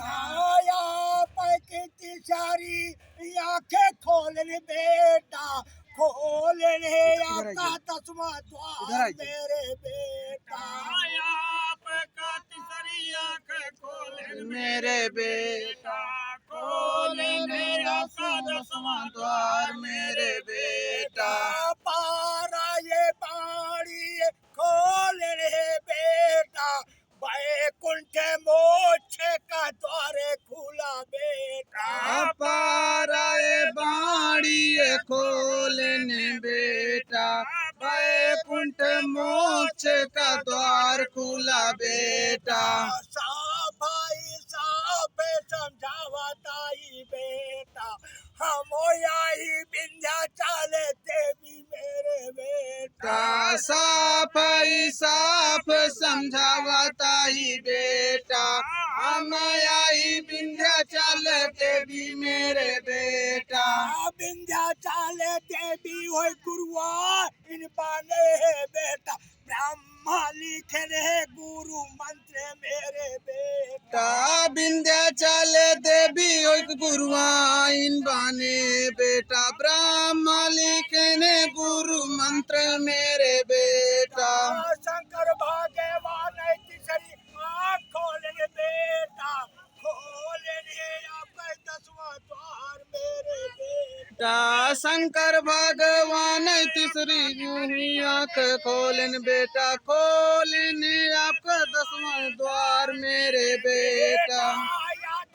आया पैकी सारी आंखें खोलने बेटा, खोलने आपका 10वां द्वार मेरे बेटा। आया आपका तीसरी आँख खोलने मेरे बेटा, खोलने आपका 10वां द्वार मेरे बेटा। पारा ये बाड़ी खोलने बेटा, वैकुंठ मोक्ष का द्वार खुला बेटा। पाराए बाड़ी खोलने बेटा, वैकुंठ मोक्ष का द्वार खुला बेटा। भाई साहब समझावताई बेटा, हम आई विंध्याचल देवी मेरे बेटा। साफ समझावता ही बेटा, हम आई विंध्याचल देवी मेरे बेटा। विंध्याचल देवी हो गुरुआ इन बाने बेटा, ब्रह्मा लिखे रहे गुरु मंत्र मेरे बेटा। विंध्याचल देवी एक गुरुआइन बाने बेटा, ब्रह्मा लिखने गुरु मंत्र मेरे बेटा। शंकर भगवान तीसरी आँख खोलने बेटा, खोलने आपका 10वां द्वार मेरे बेटा। शंकर भगवान तीसरी आँख खोलन बेटा, खोलने आपका 10वां द्वार मेरे बेटा।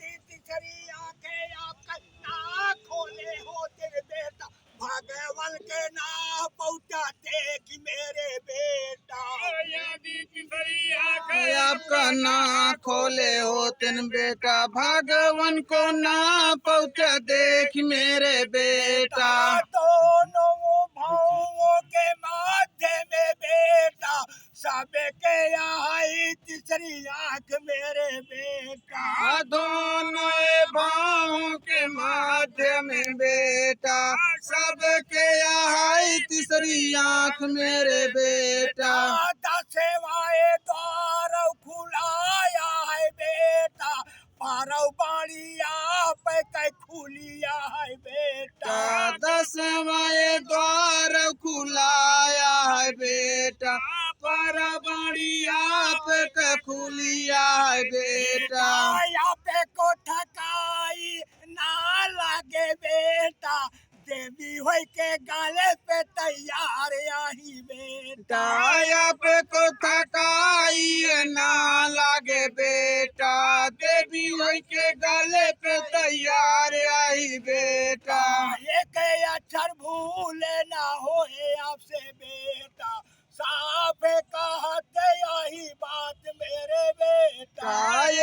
तीसरी आंखें आपका ना खोले होते बेटा, भगवान के नाम पहुँचाते कि मेरे बेटा। यदि तीसरी आँख आपका ना खोले होते बेटा, भगवान को ना पहुँचा देख मेरे बेटा। दोनों भावों के माध्यम में बेटा, सबके आई तीसरी आंख मेरे बेटा। दोनों भावों के माध्यम में बेटा, सबके यहाँ तीसरी आँख मेरे बेटा। सेवाए द्वार खुलाया है बेटा, पारव बाणी आप कई खुलिया है बेटा। 10वां द्वार खुलाया है बेटा, पर बाड़ी आप का खुलिया है बेटा। यहाँ पे को ठकाई ना लगे बेटा, देवी हो के गाले पे तैयार आई बेटा। आप को थकाई ना लागे बेटा, देवी हो के गले पे तैयार आई बेटा। एक अक्षर भूल ना होए आपसे बेटा, साफ कहते यही बात मेरे बेटा।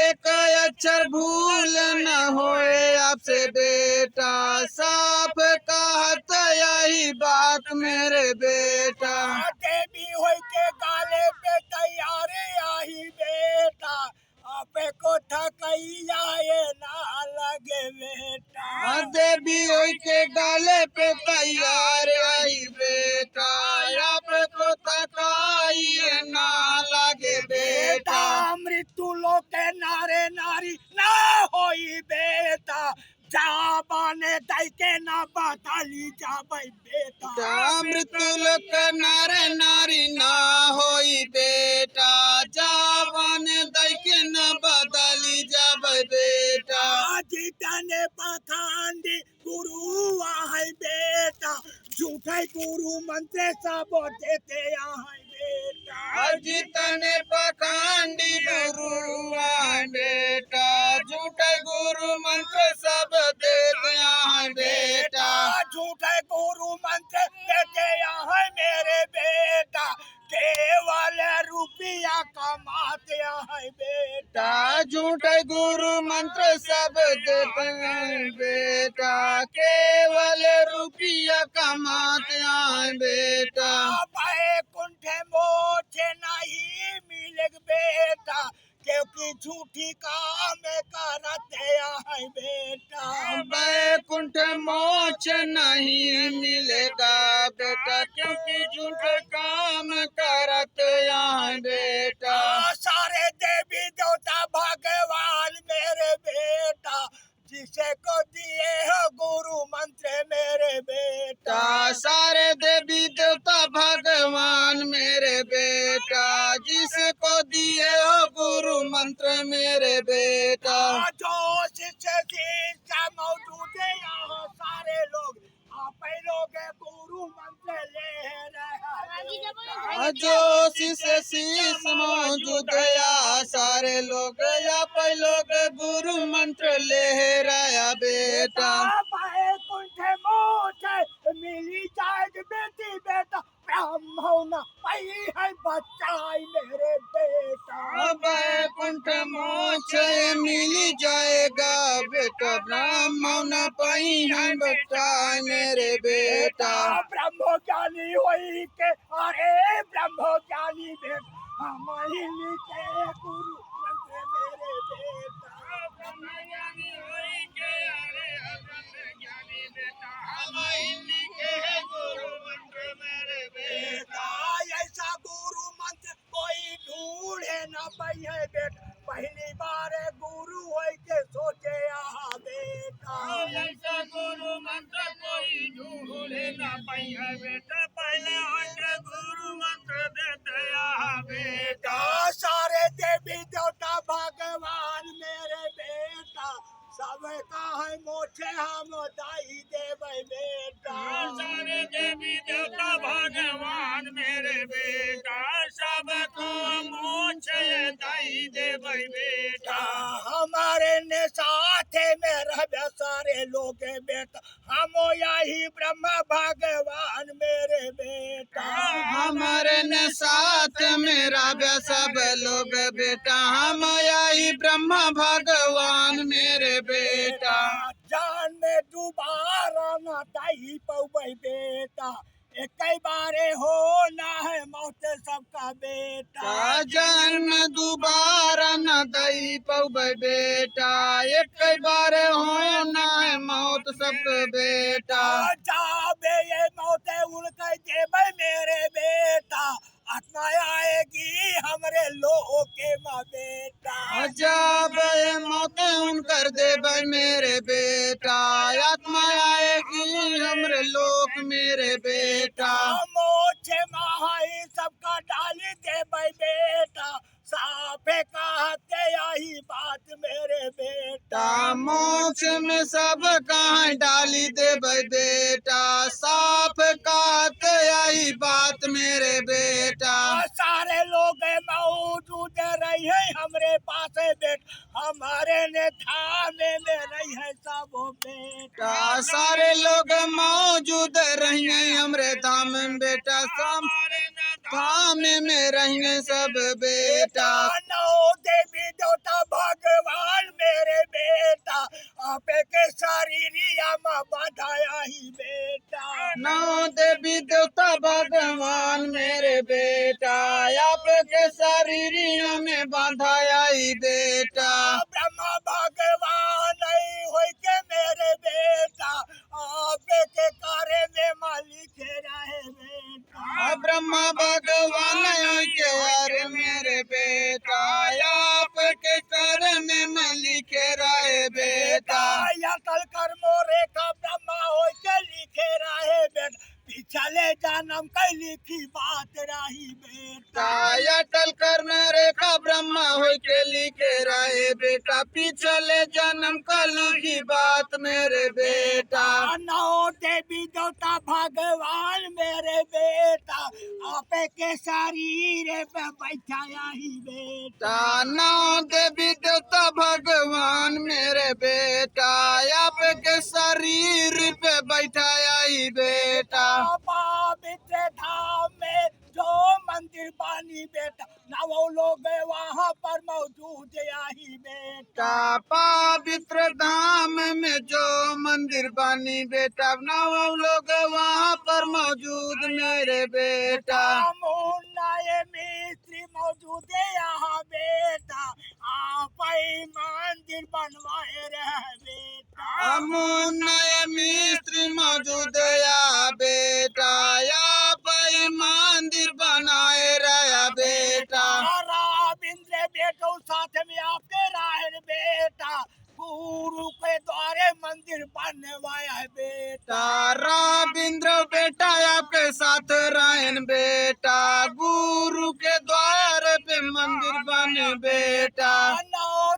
एक अक्षर भूल न होए आपसे बेटा, साफ कहत यही बात मेरे बेटा। देवी हो के गाले पे तैयार आई बेटा, आपे को ठकई जाए ना लगे बेटा। देवी हो के गले पे तैयार आई बेटा, आप को थकाई ना लगे बेटा। मृत्यु लोक के नारे नारी ना होई बेटा, जाबाने दाई के ना बदली जाबई बेटा। मृत्यु लोक नारे नारी ना होई बेटा, जावन दई के न बदली जब बेटा। जितने पखंडी गुरु आहे बेटा, झूठे गुरु मंत्र सब देते आहे बेटा। जितने पखंडी गुरु आए बेटा, झूठे गुरु मंत्र सब देते हैं बेटा। झूठे गुरु मंत्र देते हैं मेरे बेटा, केवल रुपया कमाते हैं बेटा। झूठे गुरु मंत्र सब देते हैं बेटा, केवल रुपया कमाते हैं बेटा। वैकुंठ मोक्ष नहीं मिलेगा बेटा, क्योंकि झूठी काम करते हैं बेटा। वैकुंठ मोक्ष नहीं मिलेगा बेटा, क्योंकि झूठे काम करते हैं बेटा। सारे देवी देवता भगवान मेरे बेटा, मेरे बेटा। जो शिष्य शिक्षा मौजूद है यहाँ सारे लोग आप ही लोग गुरु मंत्र ले रहे जो शिष्य शीस मौजूद या सारे लोग या पे लोग गुरु मंत्र लहराया बेटा। कुंठ मोठ मिली जाए बेटी बेटा ब्राह्मण पही है बचाई मेरे बेटा। बैकुंठ मोक्ष मिल जाएगा बेटा ब्राह्मण पही है बचाए मेरे बेटा। ब्रह्म ज्ञानी होई के अरे ब्रह्म ज्ञानी बेटा हम ही लिखे गुरु मंत्र मेरे बेटा। ब्रह्मज्ञानी होई के अरे ब्रह्मज्ञानी बेटा हम हिंदी के गुरु मंत्र मेरे बेटा। ऐसा गुरु मंत्र कोई ढूंढे न पाए बेटा पहली बार गुरु होई के सोचे यहाँ बेटा। ऐसा गुरु मंत्र कोई ढूंढे ना पाई बेटा पहले होके गुरु मंत्र देते यहाँ बेटा। सारे देवी देवता भगवान मेरे बेटा सब का है मोछे हम दाई देवे बेटा। सारे देवी देवता भगवान मेरे बेटा सबको मोक्ष दाई देवे बेटा। हमारे ने साथे में रह सारे लोग बेटा हम यही ब्रह्म भगवान मेरे बेटा। हमारे न साथ मेरा सब लोग बेटा हम यही ब्रह्म भगवान मेरे बेटा। जान में दोबारा न दाई पौबे बेटा एक बारे होना है मौत सबका बेटा। जन्म दोबारा न दई पौबे बेटा एक बार होना है मौत सब बेटा। जाबे ये मौत उनके देवे मेरे बेटा आत्मा आएगी हमरे लोग के माँ बेटा। जब मौत उनकर देवे मेरे बेटा आत्मा आएगी हमरे लोक मेरे बेटा। मोछे महाई सबका डाली देवे बेटा साफे कहते यही बात मेरे बेटा। मोक्ष में सब कहाँ डाली देवे बेटा साफ कहते यही बात मेरे बेटा। सारे लोग मौजूद रही है हमरे पास बेटा हमारे ने थाने में रही है सब बेटा। सारे लोग मौजूद रहेंगे हमरे धाम में बेटा सब धाम में रहेंगे सब बेटा। नौ देवी देवता भगवान मेरे बेटा आपे के शरीरिया में बधाया ही बेटा। नौ देवी देवता भगवान मेरे बेटा आपके शरीर में बांधाया ही बेटा। ब्रह्मा भगवान नहीं हो के मेरे बेटा आपे के कार्य में मालिक रहे बेटा। ब्रह्मा भगवान के हर मेरे बेटा आपके कर्म में लिखे रहे बेटा। या कल कर्मो रेखा ब्रह्मा हो के लिखे रहे बेटा पिछले जन्म के लिखी बात रही बेटा। अटल कर्म रेखा ब्रह्मा हो के लिखे रहे बेटा पिछले जन्म कल की बात मेरे बेटा। नौ देवी देवता भगवान मेरे बेटा आपे के शरीर पे बैठाया ही बेटा। नौ देवी देवता भगवान मेरे बेटा आपके शरीर पे बैठाया ही बेटा। पवित्र धाम में जो मंदिर बानी बेटा नौ लोग वहाँ पर मौजूद यही बेटा। पवित्र धाम में जो मंदिर बनी बेटा नौ लोग वहाँ पर मौजूद मेरे बेटा। मुन्ना ये मिस्त्री मौजूद है यहाँ बेटा आप ही मंदिर बनवाए रहे बेटा। नए मिस्त्री मौजूद या बेटा आप ही मंदिर बनाए रहा बेटा। रविंद्र बेटो साथ में आपके राहर बेटा गुरु के द्वारे मंदिर बनवाया है बेटा। रविंद्र बेटा आपके साथ रहन बेटा गुरु के द्वार पे मंदिर बने बेटा। नौ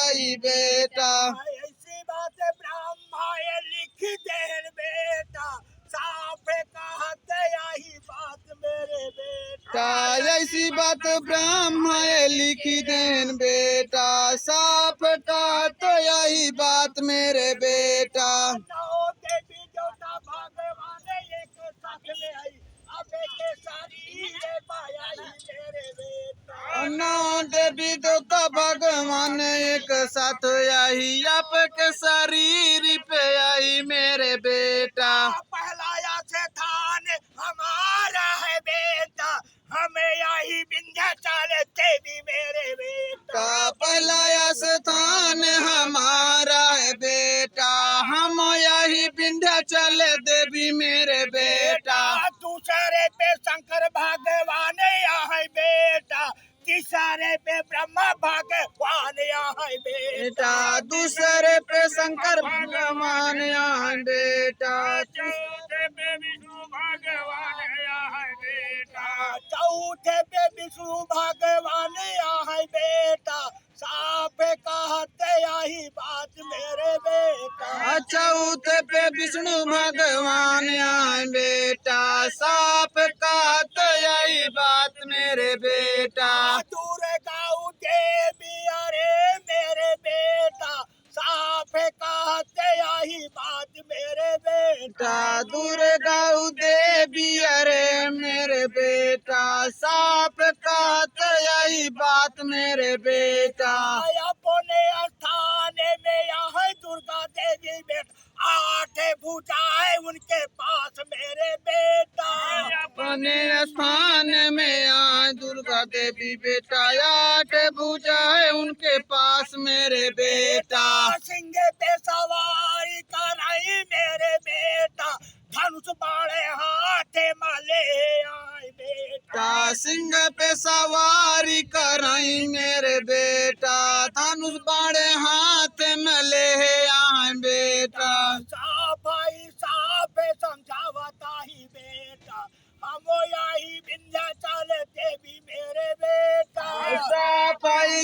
आई बेटा। ऐसी बात ब्रह्मा ये लिख दे बेटा, साफ कहते यही बात मेरे बेटा। ऐसी बात ब्रह्म लिखी देन बेटा, साफ का तो यही बात मेरे बेटा। नौ देवी देवता भगवान एक साथ में आई, अब के सारी रे पाया ही मेरे बेटा। नौ देवी देवता भगवान एक साथ आई, आपके शरीर पे आई मेरे बेटा। पहलाया से थान हमारा है बेटा, हमें यही विंध्याचल देवी मेरे बेटा। पहला स्थान हमारा है बेटा, हम यही विंध्याचल देवी मेरे बेटा। दूसरे पे शंकर भगवान यहाँ बेटा, तीसरे पे ब्रह्मा भगवान यहाँ बेटा। दूसरे पे शंकर भगवान यहाँ बेटा। चौथे पे विष्णु भगवान यहाँ बेटा। चौथे पे विष्णु भगवान यहाँ बेटा, साफ कहते यही बात मेरे बेटा। चौथे पे विष्णु भगवान यहाँ बेटा, साफ का तो यही बात मेरे बेटा। दुर्गा देवी अरे मेरे बेटा, साफ कहते यही बात मेरे बेटा। दुर्गा देवी अरे मेरे बेटा, साफ का तो यही बात मेरे बेटा। अपने स्थान में यहाँ दुर्गा देवी बेटा, 8 भुजाएं उनके पास मेरे बेटा। अपने स्थान में आए दुर्गा देवी बेटा, 8 भुजा है उनके पास मेरे बेटा। सिंह पे सवारी कराई मेरे बेटा, धनुष बाणे हाथे माले आए बेटा। सिंह पे सवारी कराई मेरे बेटा, धनुष बाणे हाथ में ले आए बेटा। साफाई साफ समझावता ही बेटा, हम यही विंध्याचल देवी मेरे बेटा।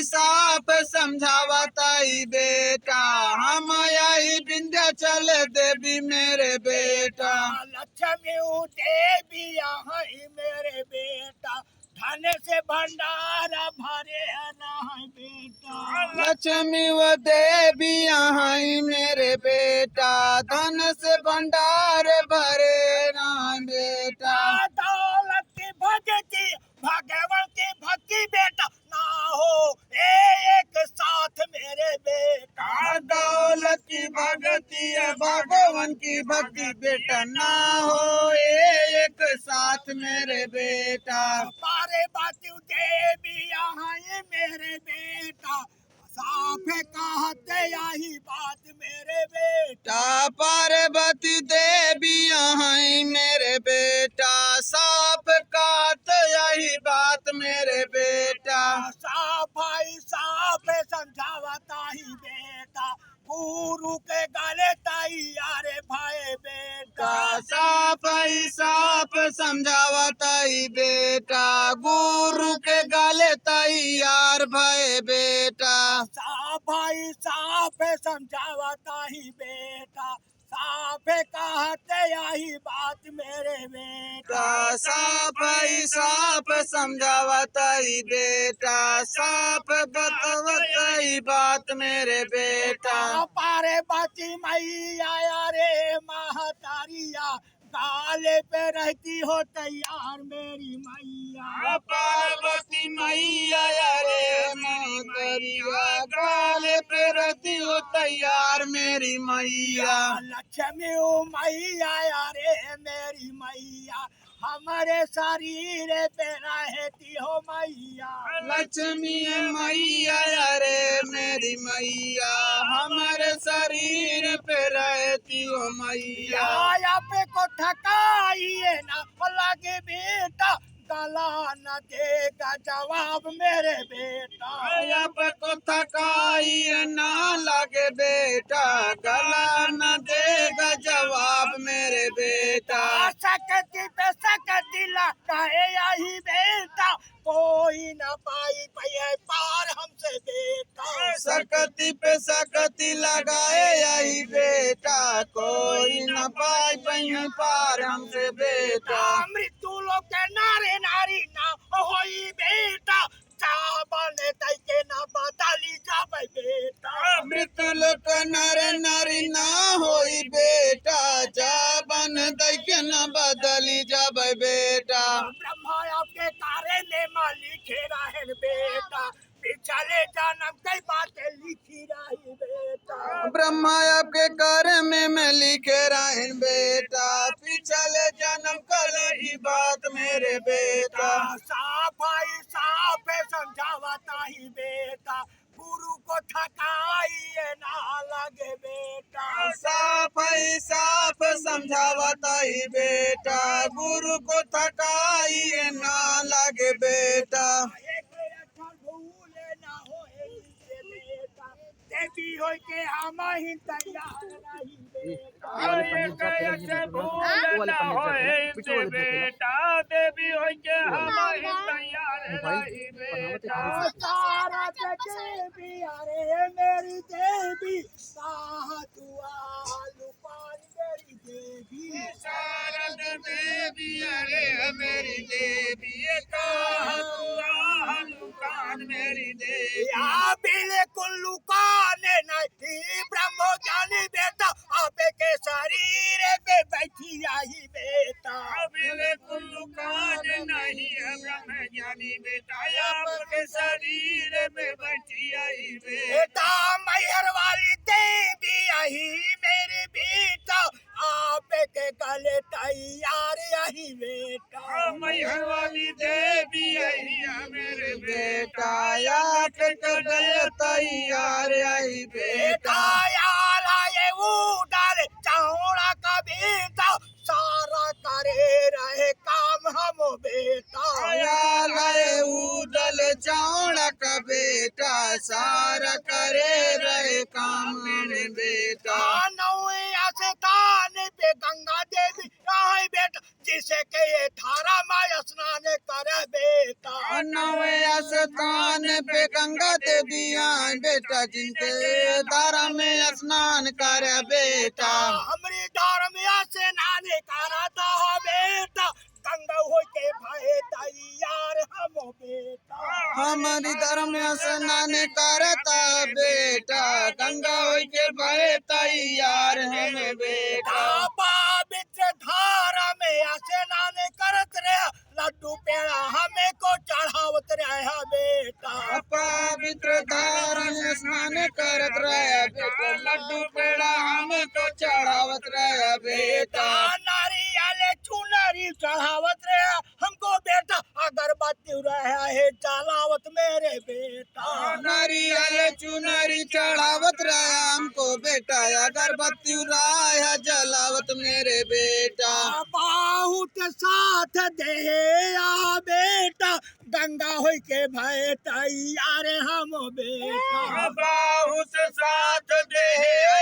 साफ समझावता ही बेटा, हम यही विंध्याचल देवी मेरे बेटा। लक्ष्मी देवी यहाँ ही मेरे बेटा, धन से भंडारा भरे है बेटा। लक्ष्मी व देवी यहाँ ही मेरे बेटा, धन से भंडार भरे ना बेटा। दौलत की भक्ति भगवान की भक्ति बेटा, ना हो एक साथ मेरे बेटा। दौलत की भक्ति भगवान की भक्ति बेटा, ना हो एक साथ मेरे बेटा। पार्वती देवी यहाँ ही मेरे बेटा, साफ कहते यही बात मेरे बेटा। पार्वती देवी यहाँ ही मेरे बेटा, साफ का तो यही बात मेरे बेटा। साफाई साफ समझावता ही बेटा, गुरु के गले तैयार भाई बेटा। साफ समझावता ही बेटा, गुरु के गले तैयार भय बेटा। साफाई साफ समझावता ही बेटा, साफ कहते यही बात मेरे बेटा। साफ समझावता ही बेटा, साफ बतवता ही बात मेरे बेटा। पार्वती मैया रे महतारिया, गाले पे रहती हो तैयार मेरी मैया। पार्वती मैया रे महतारिया, गाले पे रहती हो तैयार मेरी मैया। लक्ष्मी मैया रे मेरी मैया, हमारे शरीर पे रहती हो मैया। लक्ष्मी मैया रे मेरी मैया, हमारे शरीर पे रहती हो मैया। आया पे को थकाइए ना लगे बेटा, गला न देगा जवाब मेरे बेटा। आप को थकाई ना लगे बेटा, गला न देगा जवाब मेरे बेटा। सकती पे सकती लगता है यही बेटा, कोई न पाई पाए पार हमसे बेटा सकती पे सकती लगाए यही बेटा, कोई न पाई पही पार हमसे बेटा। मृत्यु लोक के नारे नारी ना होई बेटा, चावल तई के ना बदली जाबे बेटा। मृत्यु लोक नर नारी ना होई बेटा, जाबन दई के न बदली जब बेटा। ब्रह्मा आपके कार्य ने लिखे रहें बेटा, पिछले जन्म कई बातें लिखी रही बेटा। ब्रह्मा आपके कार्य में मैं लिखे रहें बेटा, पिछले जन्म कल ही बात मेरे बेटा। साफाई साफ समझावता ही बेटा, गुरु को थकाई ना लगे बेटा। साफ ही साफ समझावता ही बेटा, गुरु को थकाई ना लगे बेटा। एक अक्षर भूले ना होए इनसे बेटा, देवी होय के हम ही तैयार नहीं बेटा। भूल ना होए इनसे बेटा, देवी होय के हम ही तैयार नहीं बेटा। सारा देवी अरे मेरी देवी, तू आलू पानी मेरी देवी। शारद देवी अरे मेरी देवी, कहाँ तू हनुमान मेरी देवी। या बिल्कुल लुकाने नहीं ब्रह्म ज्ञानी बेटा, आपे के शरीर पे बैठी आई बेटा। बिल्कुल लुकान नहीं है ब्रह्म ज्ञानी बेटा, आपके शरीर में बैठी आई बेटा मैहर वाली देवी आई मेरी बेटा, आपे के गले तैयार आई बेटा। मैहर वाली देवी आई मेरे बेटा या के गए तैयार आई बेटा बेटा। यार आए उड़ाल चौड़ा का बेटा, सारा करे रहे काम हम बेटा। या गए उदल चौड़ा का बेटा, सारा करे रहे काम मेरे बेटा। नौवे स्थान पे गंगा देवी आई बेटा, जिसे के ये थारा माया स्नान करे बेटा। नवे स्थान पे गंगा देवी आई बेटा, जिनके धारा में स्नान कर बेटा। हमारी धारा में स्नान करता बेटा, गंगा हो के भाई तैयार हम बेटा। हमारी धर्म स्नान करता बेटा, गंगा हो के भय तैयार हम बेटा। पवित्र धारा में स्नान करत रहे, लड्डू पेड़ा हमें को चढ़ावत रहा बेटा। पवित्र धारा में स्नान करत रहे बेटा, लड्डू पेड़ा हमको चढ़ावत रहे बेटा। नारियल चुनरी चढ़ावत रहे हमको बेटा, अगरबत्ती रहा है जलावत मेरे बेटा। नारियल चुनरी चढ़ावत रहे हमको बेटा, अगरबत्ती राय जलावत मेरे बेटा। बहुत साथ दे आ बेटा, गंगा हो के भय तैयार हम बेटा। बहुत साथ दे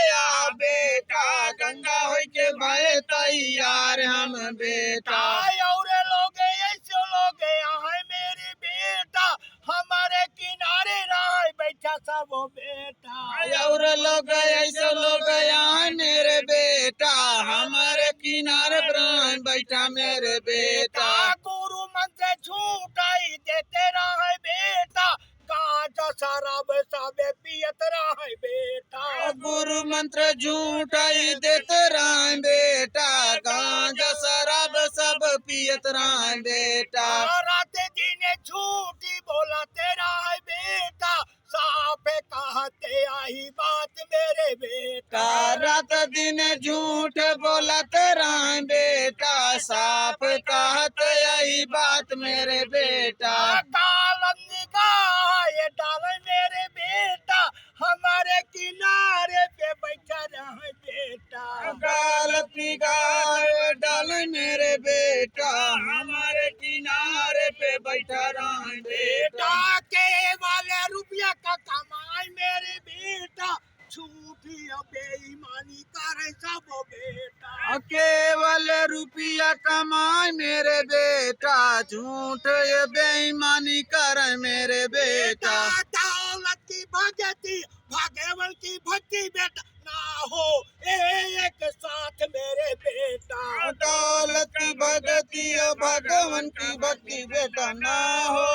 या बेटा, गंगा हो के भय तैयार हम बेटा। और लोग ऐसे लोग यहाँ मेरे बेटा, हमारे किनारे रह बैठा सब बेटा। और लोग ऐसे लोग यहाँ मेरे बेटा, हमारे किनारे पर बैठा मेरे बेटा। गुरु मंत्र झूठाई देते रहे बेटा, गांजा शराब सब पियत रहे बेटा। गुरु मंत्र झूठाई देते रहे बेटा, गांजा शराब सब पियत रहे बेटा। रात दिन झूठी बोलते रहे बेटा, साफ कहते आई बात मेरे बेटा। रात दिन झूठ बोलत रहे बेटा, साफ कहत यही बात मेरे बेटा। कालम निगाह ये डाले मेरे बेटा, हमारे किनारे पे बैठा रहे बेटा। गलती गाय डाल मेरे बेटा, हमारे किनारे पे बैठा रहे बेटा। बेटा केवल रुपया का कमाई मेरे बेटा, झूठी और बेईमानी करे सब बेटा। केवल रुपया कमाए मेरे बेटा, झूठ ये बेईमानी कर मेरे बेटा। दौलत भगती भगवान की भक्ति बेटा ना हो एक साथ मेरे बेटा दौलत की भगती और भगवान की भक्ति बेटा ना हो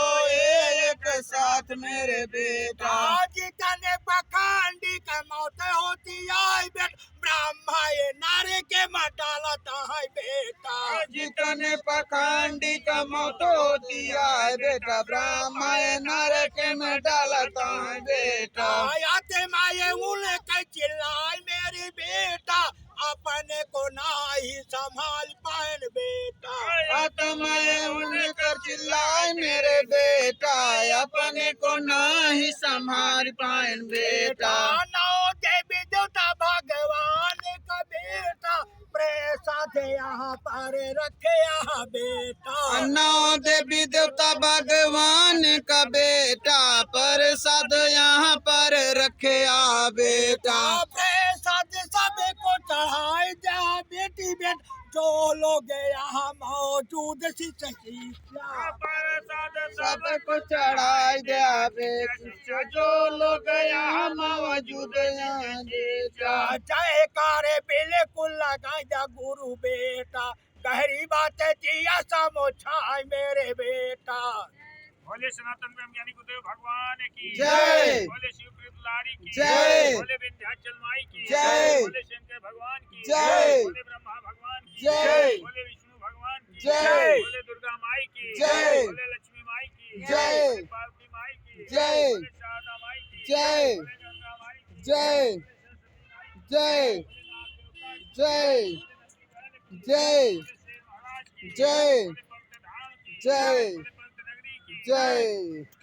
एक साथ मेरे बेटा। जितने पखंडी का मौत होती है बेटा ब्रह्मा ये नारे के मत डालता है बेटा जितने पखंडी का मौत होती है बेटा ब्राह्मण नरक में डालता है बेटा। आते माये उनके चिल्लाए मेरी बेटा अपने को ना ही संभाल पाए बेटा आत्माएं उनकर चिल्लाए मेरे बेटा अपने को नहीं संभाल पाए बेटा। नौ देवी देवता भगवान का बेटा प्रसाद यहाँ पर रखे यहाँ बेटा नौ देवी देवता भगवान का बेटा प्रसाद यहाँ पर रखे आ बेटा। प्रसाद सबको चढ़ाए जा बेटी बेट जो लोग यहाँ मौजूद सबको चढ़ाई दे बेटा जो लोग यहाँ मौजूद हैं बेटा। जयकारे बिल्कुल लगाई जा गुरु बेटा गहरी बातें जिया समोछाए मेरे बेटा बोले सनातन ब्रह्म ज्ञानी गुरुदेव भगवान की जय। बोले शिव लारी की जय। बोले विंध्याचल माई की जय। बोले शंकर भगवान की जय। बोले ब्रह्मा भगवान की जय। बोले विष्णु भगवान की जय। बोले दुर्गा माई की जय। बोले लक्ष्मी माई की जय। बोले पार्वती माई की जय। बोले शारदा माई की जय। बोले गंगा माई की जय जय जय जय जय जय जय।